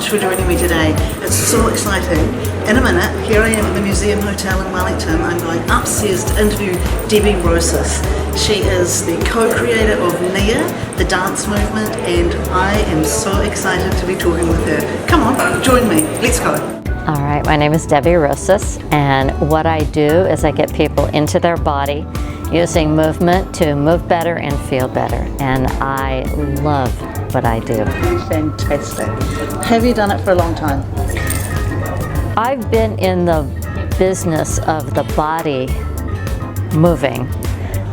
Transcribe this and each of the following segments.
much for joining me today. It's so exciting. In a minute, here I am at the Museum Hotel in Wellington. I'm going upstairs to interview Debbie Rosas. She is the co-creator of NIA, the dance movement, and I am so excited to be talking with her. Come on, join me. Let's go. All right, my name is Debbie Rosas, and what I do is I get people into their body using movement to move better and feel better, and I love what I do. Fantastic. Have you done it for a long time? I've been in the business of the body moving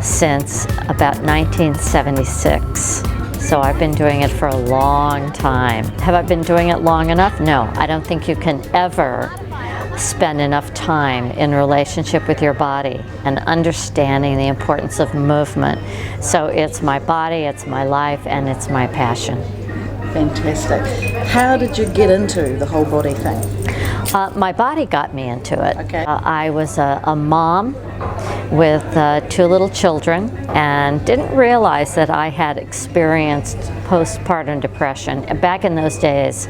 since about 1976. So I've been doing it for a long time. Have I been doing it long enough? No, I don't think you can ever spend enough time in relationship with your body and understanding the importance of movement. So it's my body, it's my life, and it's my passion. Fantastic. How did you get into the whole body thing? My body got me into it. Okay. I was a mom with 2 little children and didn't realize that I had experienced postpartum depression. Back in those days,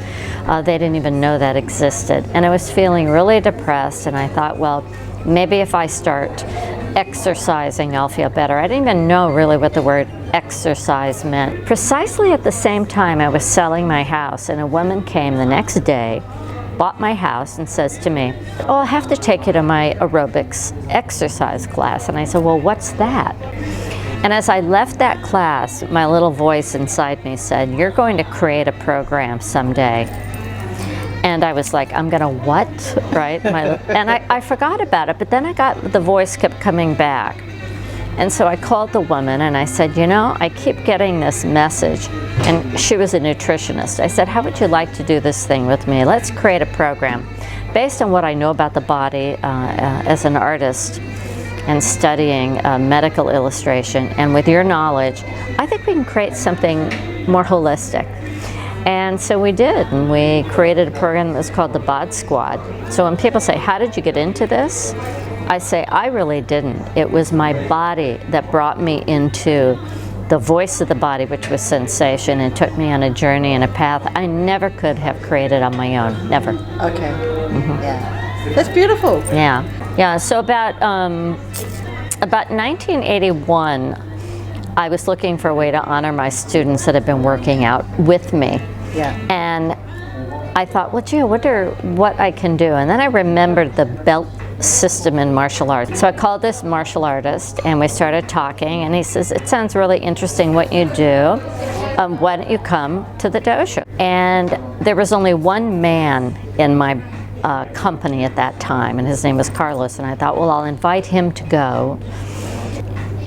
they didn't even know that existed. And I was feeling really depressed, and I thought, well, maybe if I start exercising, I'll feel better. I didn't even know really what the word exercise meant. Precisely at the same time, I was selling my house, and a woman came the next day, bought my house, and says to me, "Oh, I'll have to take you to my aerobics exercise class." And I said, "Well, what's that?" And as I left that class, my little voice inside me said, "You're going to create a program someday." And I was like, "I'm gonna what?" Right? And I forgot about it, but then the voice kept coming back. And so I called the woman and I said, "You know, I keep getting this message." And she was a nutritionist. I said, "How would you like to do this thing with me? Let's create a program based on what I know about the body as an artist and studying medical illustration. And with your knowledge, I think we can create something more holistic." And so we did, and we created a program that was called the Bod Squad. So when people say, "How did you get into this?" I say, I really didn't. It was my body that brought me into the voice of the body, which was sensation, and took me on a journey and a path I never could have created on my own, never. Okay, yeah. That's beautiful. Yeah, yeah, so about 1981, I was looking for a way to honor my students that had been working out with me. Yeah. And I thought, well, gee, I wonder what I can do. And then I remembered the belt system in martial arts. So I called this martial artist and we started talking, and he says, "It sounds really interesting what you do. Why don't you come to the dojo?" And there was only one man in my company at that time, and his name was Carlos, and I thought, well, I'll invite him to go.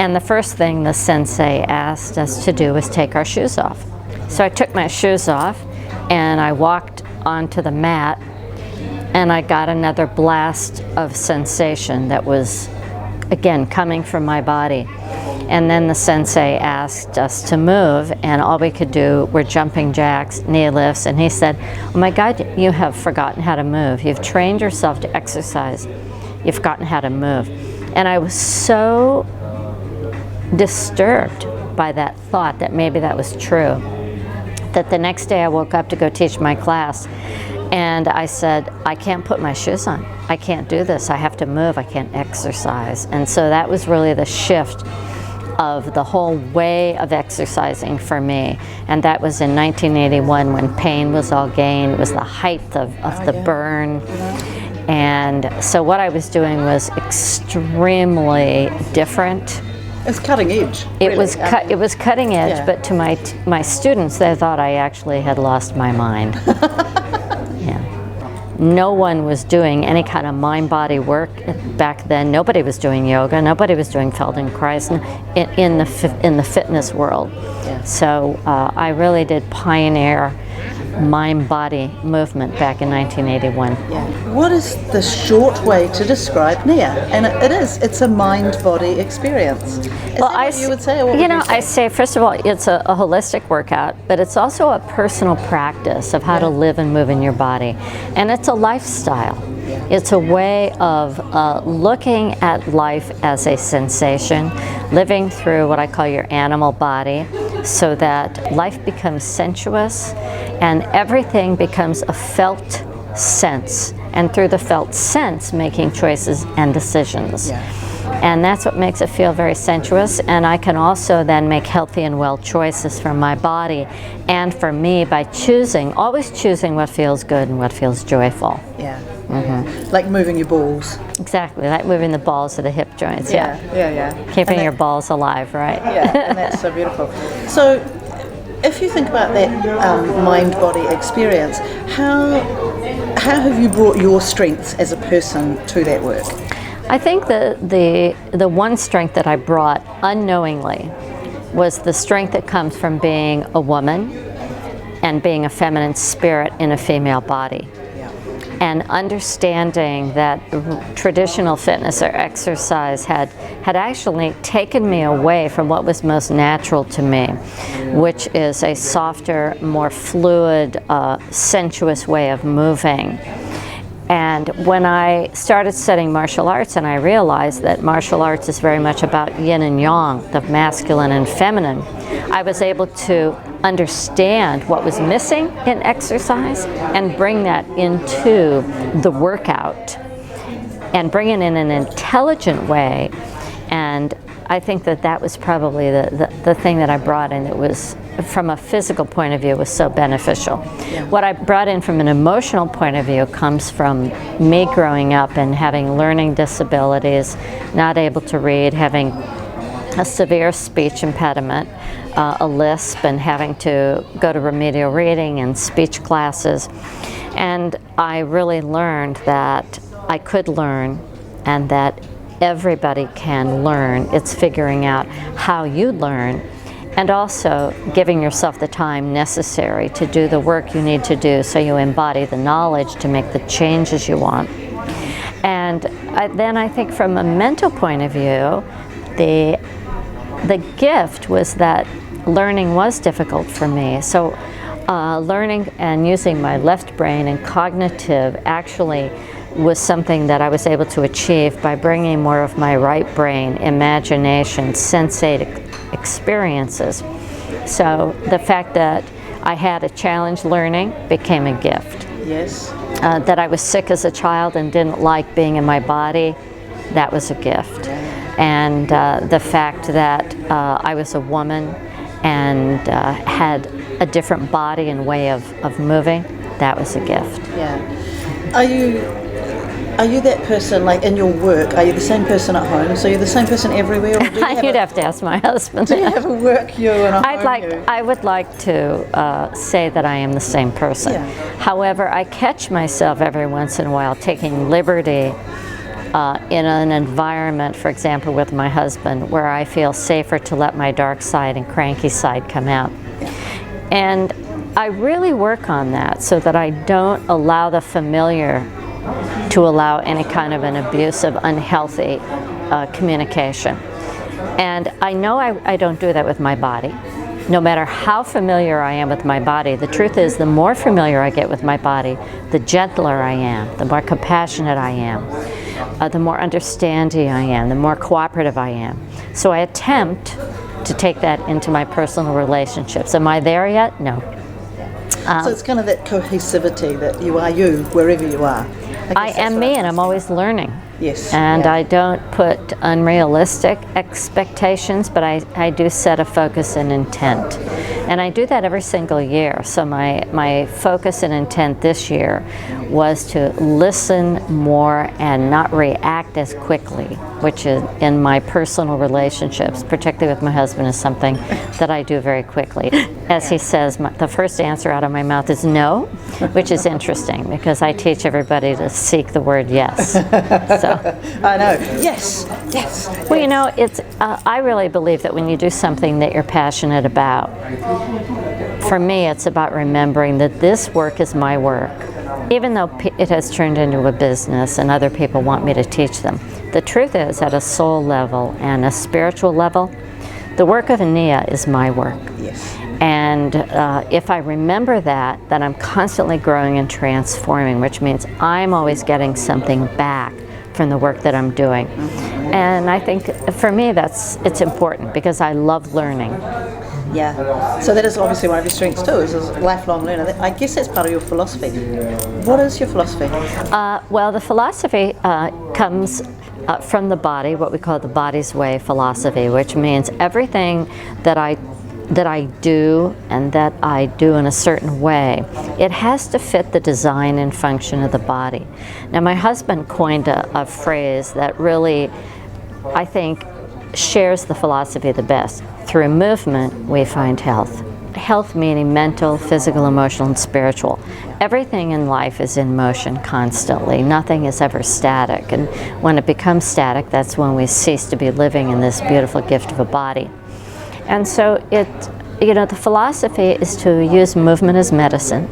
And the first thing the sensei asked us to do was take our shoes off. So I took my shoes off and I walked onto the mat, and I got another blast of sensation that was, again, coming from my body. And then the sensei asked us to move, and all we could do were jumping jacks, knee lifts, and he said, "Oh my God, you have forgotten how to move. You've trained yourself to exercise. You've forgotten how to move." And I was so disturbed by that thought that maybe that was true, that the next day I woke up to go teach my class, and I said, "I can't put my shoes on. I can't do this. I have to move. I can't exercise." And so that was really the shift of the whole way of exercising for me. And that was in 1981 when pain was all gain. It was the height of the burn. And so what I was doing was extremely different. It's cutting edge. It really. It was cutting edge, yeah. but to my students, they thought I actually had lost my mind. Yeah. No one was doing any kind of mind-body work back then. Nobody was doing yoga. Nobody was doing Feldenkrais in the fitness world. Yeah. So I really did pioneer mind-body movement back in 1981. Yeah. What is the short way to describe NIA? And it's a mind-body experience. Is Well, that what you would say? Or what you would know, you say? I say, first of all, it's a holistic workout, but it's also a personal practice of how to live and move in your body. And it's a lifestyle. It's a way of looking at life as a sensation, living through what I call your animal body, so that life becomes sensuous and everything becomes a felt sense, and through the felt sense making choices and decisions. Yeah. And that's what makes it feel very sensuous, and I can also then make healthy and well choices for my body and for me by choosing, always choosing what feels good and what feels joyful. Yeah. Like moving your balls. Exactly, like moving the balls to the hip joints. Yeah. Keeping your balls alive, right? Yeah, and that's so beautiful. So, if you think about that mind-body experience, how have you brought your strengths as a person to that work? I think the one strength that I brought unknowingly was the strength that comes from being a woman and being a feminine spirit in a female body. And understanding that traditional fitness or exercise had actually taken me away from what was most natural to me, which is a softer, more fluid, sensuous way of moving. And when I started studying martial arts and I realized that martial arts is very much about yin and yang, the masculine and feminine, I was able to understand what was missing in exercise and bring that into the workout and bring it in an intelligent way. And I think that that was probably the thing that I brought in that was, from a physical point of view, was so beneficial. Yeah. What I brought in from an emotional point of view comes from me growing up and having learning disabilities, not able to read, having a severe speech impediment, a lisp, and having to go to remedial reading and speech classes. And I really learned that I could learn and that everybody can learn. It's figuring out how you learn and also giving yourself the time necessary to do the work you need to do so you embody the knowledge to make the changes you want. And then I think from a mental point of view, the gift was that learning was difficult for me. So learning and using my left brain and cognitive actually was something that I was able to achieve by bringing more of my right brain, imagination, sensate experiences. So the fact that I had a challenge learning became a gift. Yes. That I was sick as a child and didn't like being in my body, that was a gift. And the fact that I was a woman and had a different body and way of moving, that was a gift. Yeah. Are you that person, like in your work, are you the same person at home? So you're the same person everywhere? Or do you You'd have to ask my husband. Do you have a work you and a home you? I would like to say that I am the same person. Yeah. However, I catch myself every once in a while taking liberty in an environment, for example, with my husband, where I feel safer to let my dark side and cranky side come out. And I really work on that so that I don't allow the familiar to allow any kind of an abusive, unhealthy communication. And I know I don't do that with my body. No matter how familiar I am with my body, the truth is the more familiar I get with my body, the gentler I am, the more compassionate I am, the more understanding I am, the more cooperative I am. So I attempt to take that into my personal relationships. Am I there yet? No. So it's kind of that cohesivity that you are you wherever you are. I am me, and I'm always learning. Yes. And I don't put unrealistic expectations, but I do set a focus and intent. And I do that every single year. So my focus and intent this year was to listen more and not react as quickly, which is in my personal relationships, particularly with my husband, is something that I do very quickly. As he says, the first answer out of my mouth is no, which is interesting because I teach everybody to seek the word yes. So. I know. Yes. Yes. Well, you know, it's. I really believe that when you do something that you're passionate about, for me, it's about remembering that this work is my work, even though it has turned into a business and other people want me to teach them. The truth is, at a soul level and a spiritual level, the work of NIA is my work. Yes. And if I remember that, then I'm constantly growing and transforming, which means I'm always getting something back from the work that I'm doing. And I think for me it's important because I love learning. Yeah. So that is obviously one of your strengths too, is a lifelong learner. I guess that's part of your philosophy. What is your philosophy? Well, the philosophy comes from the body, what we call the body's way philosophy, which means everything that I do and that I do in a certain way, it has to fit the design and function of the body. Now, my husband coined a phrase that really, I think, shares the philosophy the best. Through movement, we find health. Health meaning mental, physical, emotional, and spiritual. Everything in life is in motion constantly. Nothing is ever static. And when it becomes static, that's when we cease to be living in this beautiful gift of a body. And so the philosophy is to use movement as medicine.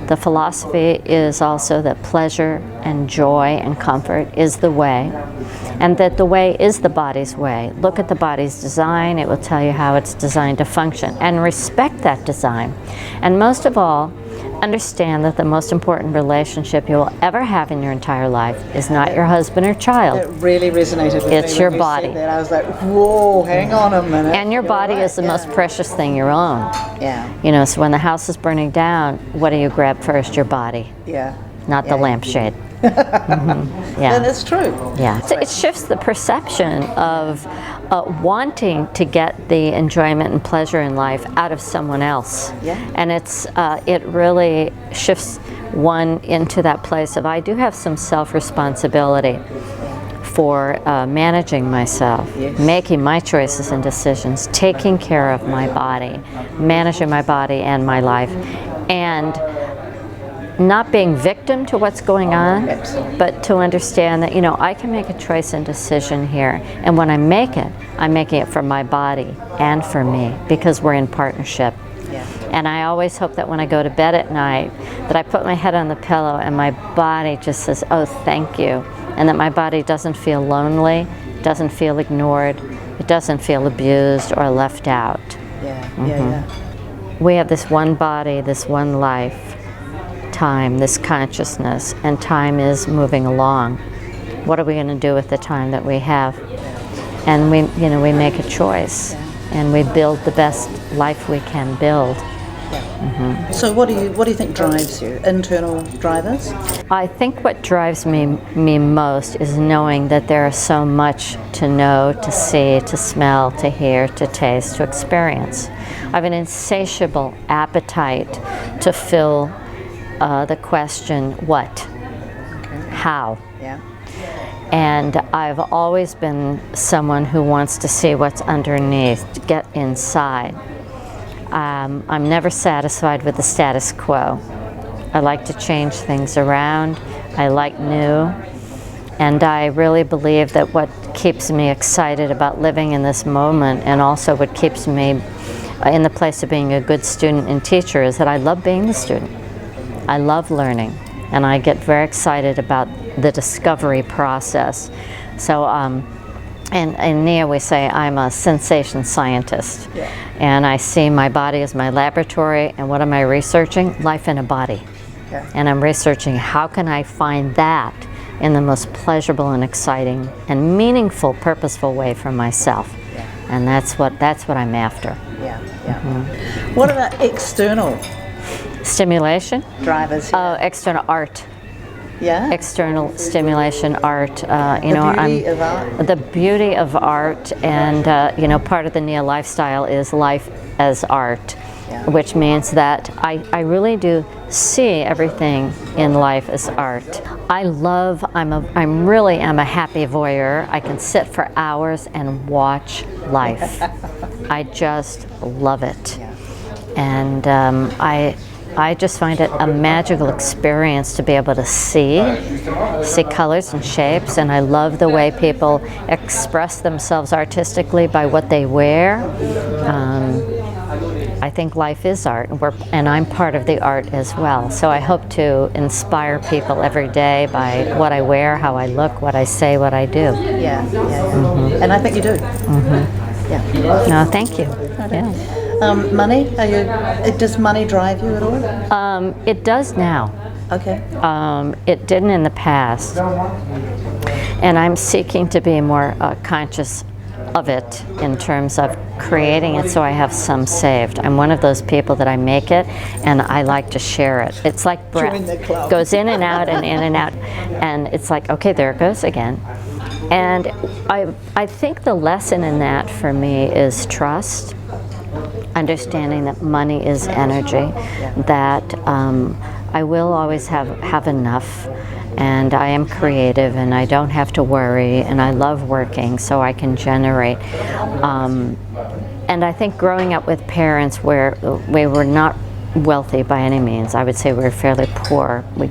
The philosophy is also that pleasure and joy and comfort is the way, and that the way is the body's way. Look at the body's design, it will tell you how it's designed to function, and respect that design. And most of all, understand that the most important relationship you will ever have in your entire life is not your husband or child. It really resonated with me. It's your body. Said that. I was like, whoa, hang on a minute. And your body is the most precious thing you own. Yeah. So when the house is burning down, what do you grab first? Your body. Yeah. Not the lampshade. Yeah. And that's true. Yeah. So it shifts the perception of wanting to get the enjoyment and pleasure in life out of someone else. Yeah. And it really shifts one into that place of, I do have some self-responsibility for managing myself, making my choices and decisions, taking care of my body, managing my body and my life, and not being victim to what's going on, but to understand that, I can make a choice and decision here. And when I make it, I'm making it for my body and for me, because we're in partnership. Yeah. And I always hope that when I go to bed at night, that I put my head on the pillow and my body just says, oh, thank you. And that my body doesn't feel lonely, doesn't feel ignored, it doesn't feel abused or left out. Yeah. We have this one body, this one life, time, this consciousness, and time is moving along. What are we going to do with the time that we have? And we make a choice, and we build the best life we can build. So what do you think drives you? Internal drivers? I think what drives me most is knowing that there is so much to know, to see, to smell, to hear, to taste, to experience. I have an insatiable appetite to fill the question, what? How? Yeah. And I've always been someone who wants to see what's underneath, to get inside. I'm never satisfied with the status quo. I like to change things around. I like new. And I really believe that what keeps me excited about living in this moment, and also what keeps me in the place of being a good student and teacher, is that I love being the student. I love learning, and I get very excited about the discovery process. So in NIA we say I'm a sensation scientist. Yeah. And I see my body as my laboratory, and what am I researching? Life in a body. Yeah. And I'm researching how can I find that in the most pleasurable and exciting and meaningful, purposeful way for myself. Yeah. And that's what I'm after. Yeah. What about external Stimulation? drivers? External art. Yeah. External stimulation, art. The beauty of art. The beauty of art, and part of the NIA lifestyle is life as art, which means that I really do see everything in life as art. I'm really a happy voyeur. I can sit for hours and watch life. I just love it, and I just find it a magical experience to be able to see colors and shapes, and I love the way people express themselves artistically by what they wear. I think life is art, and I'm part of the art as well. So I hope to inspire people every day by what I wear, how I look, what I say, what I do. Yeah. And I think you do. Yeah. No, thank you. Yeah. Money? Does money drive you at all? It does now. Okay. It didn't in the past. And I'm seeking to be more conscious of it in terms of creating it so I have some saved. I'm one of those people that I make it and I like to share it. It's like breath. Goes in and out and in and out. And it's like, okay, there it goes again. And I think the lesson in that for me is trust, understanding that money is energy, that I will always have enough, and I am creative and I don't have to worry, and I love working so I can generate. And I think growing up with parents where we were not wealthy by any means, I would say we were fairly poor, we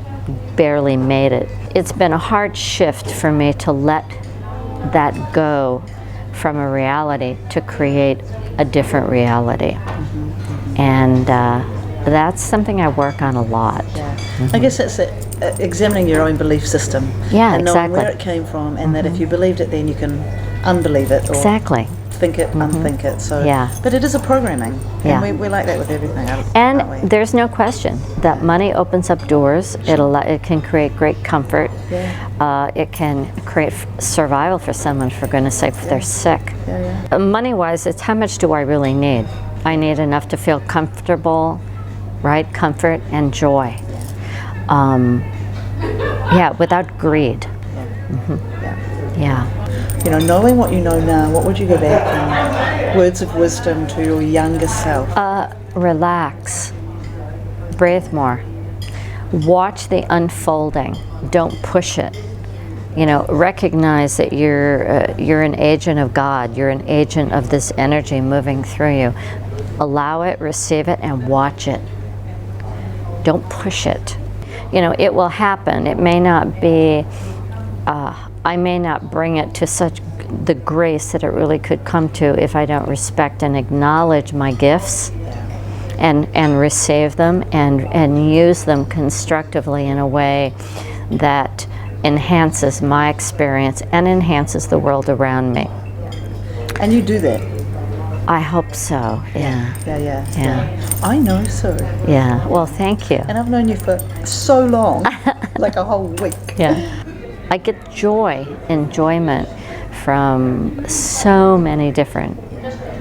barely made it. It's been a hard shift for me to let that go from a reality to create a different reality. And that's something I work on a lot. I guess it's examining your own belief system, and knowing where it came from, and that if you believed it, then you can unbelieve it, or think it, unthink it. So, but it is a programming, and we like that with everything. And there's no question that money opens up doors. It can create great comfort. It can create survival for someone, for goodness sake, if they're sick. Money-wise, it's how much do I really need? I need enough to feel comfortable, right? Comfort and joy. Without greed. You know, knowing what you know now, what would you go back in words of wisdom to your younger self? Relax. Breathe more. Watch the unfolding. Don't push it. You know, recognize that you're an agent of God. You're an agent of this energy moving through you. Allow it, receive it, and watch it. Don't push it. You know, it will happen. It may not be, I may not bring it to such the grace that it really could come to if I don't respect and acknowledge my gifts and receive them and use them constructively in a way that enhances my experience and enhances the world around me. And you do that? I hope so, yeah. I know so. Yeah, well, thank you. And I've known you for so long, like a whole week. I get joy, enjoyment from so many different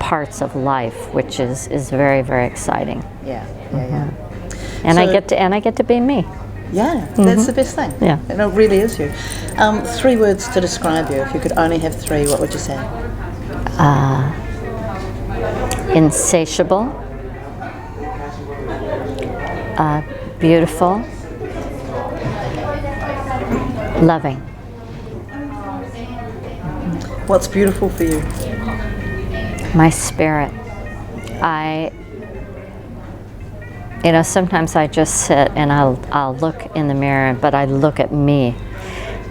parts of life, which is very, very exciting. And so, I get to be me. That's the best thing. And it really is you. 3 words to describe you. If you could only have 3, what would you say? Insatiable, beautiful, loving. What's beautiful for you? My spirit. You know, sometimes I just sit and I'll look in the mirror, but I look at me,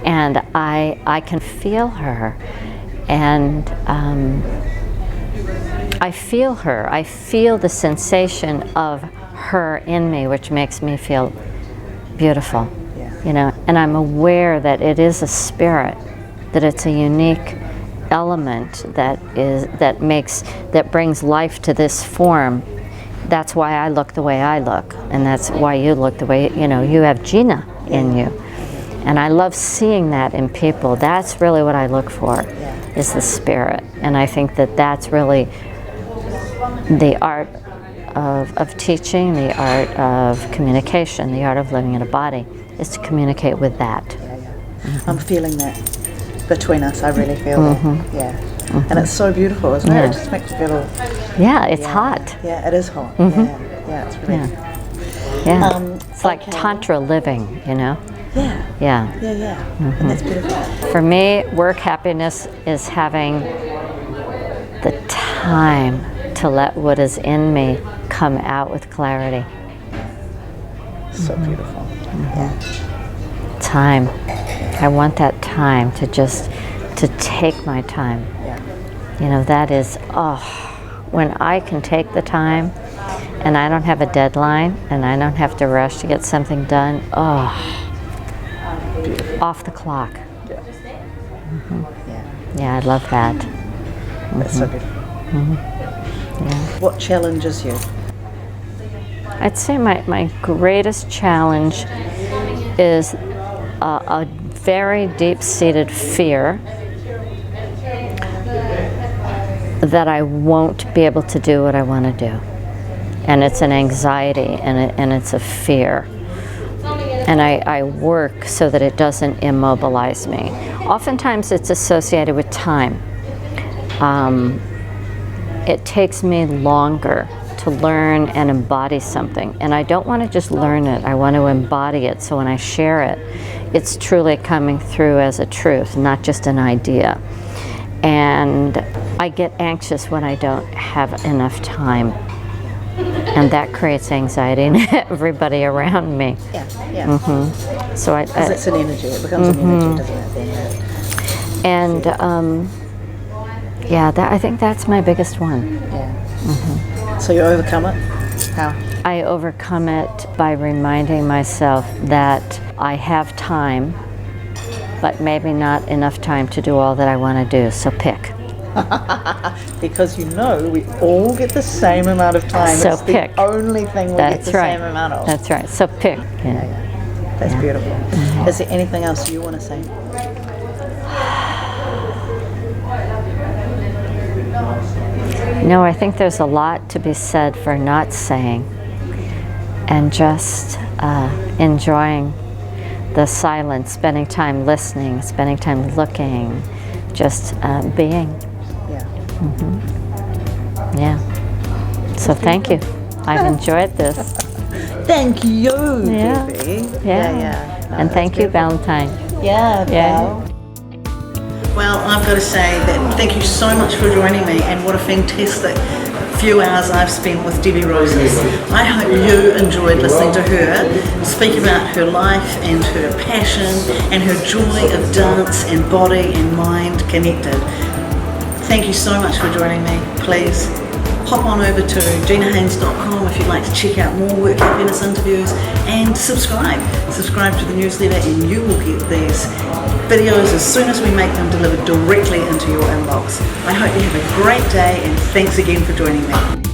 and I can feel her, and I feel her. I feel the sensation of her in me, which makes me feel beautiful. You know, and I'm aware that it is a spirit, that it's a unique element that brings life to this form. That's why I look the way I look, and that's why you look the way, you know, you have Gina in you. And I love seeing that in people. That's really what I look for, is the spirit. And I think that that's really the art of teaching, the art of communication, the art of living in a body, is to communicate with that. I'm feeling that between us. I really feel that. And it's so beautiful, isn't it? It just makes you feel. It's hot. It is hot. It's really. It's like tantra living, you know. And that's beautiful. For me, work happiness is having the time to let what is in me come out with clarity. So beautiful. Time. I want that time to take my time. You know, that is, when I can take the time and I don't have a deadline and I don't have to rush to get something done, off the clock. I love that. That's so beautiful. What challenges you? I'd say my greatest challenge is a very deep-seated fear that I won't be able to do what I want to do. And it's an anxiety and it's a fear. And I work so that it doesn't immobilize me. Oftentimes it's associated with time. It takes me longer to learn and embody something. And I don't want to just learn it, I want to embody it, so when I share it, it's truly coming through as a truth, not just an idea. And I get anxious when I don't have enough time. And that creates anxiety in everybody around me. Yeah, yeah. So because it's an energy, it becomes an energy, doesn't it? Then, and yeah, I think that's my biggest one. yeah. So you overcome it? How? I overcome it by reminding myself that I have time, but maybe not enough time to do all that I want to do, so pick. Because you know we all get the same amount of time. So it's pick. the only thing we get the same amount of. That's right, so pick. Yeah. That's beautiful. Is there anything else you want to say? No, I think there's a lot to be said for not saying and just enjoying the silence, spending time listening, spending time looking, just being. Yeah. Yeah. So thank you. I've enjoyed this. Thank you, Yeah. Debbie. Yeah. No, And thank you, Valentine. Yeah, Yeah. Val. Well, I've got to say that thank you so much for joining me, and what a fantastic few hours I've spent with Debbie Rosas. I hope you enjoyed listening to her speak about her life and her passion and her joy of dance and body and mind connected. Thank you so much for joining me. Please hop on over to GinaHaines.com if you'd like to check out more work happiness interviews, and subscribe to the newsletter, and you will get these videos as soon as we make them delivered directly into your inbox. I hope you have a great day, and thanks again for joining me.